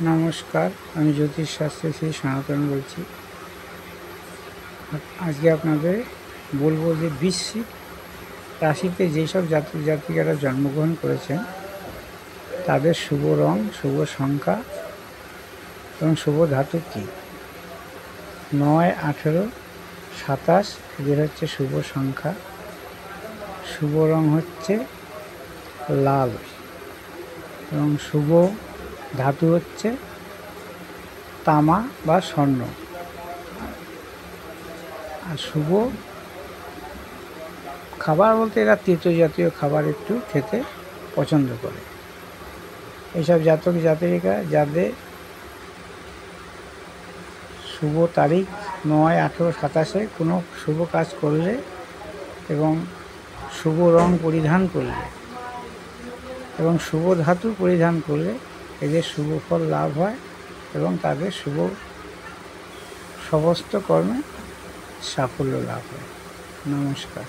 নমস্কার, আমি জ্যোতিষশাস্ত্রে শ্রী সনাতন বলছি। আজকে আপনাদের বলবো যে বৃশ্চিক রাশিতে যেসব জাতক জাতিকারা জন্মগ্রহণ করেছেন তাদের শুভ রং, শুভ সংখ্যা এবং শুভ ধাতু কী। 9, 18, 27 এদের হচ্ছে শুভ সংখ্যা। শুভ রং হচ্ছে লাল এবং শুভ ধাতু হচ্ছে তামা বা স্বর্ণ। আর শুভ খাবার বলতে এরা তেতো জাতীয় খাবার একটু খেতে পছন্দ করে। এইসব জাতক জাতিকা যাদের শুভ তারিখ 9, 18, 27 কোনো শুভ কাজ করলে এবং শুভ রং পরিধান করলে এবং শুভ ধাতু পরিধান করলে এদের শুভ ফল লাভ হয় এবং তাদের সমস্ত কর্মে সাফল্য লাভ হয়। নমস্কার।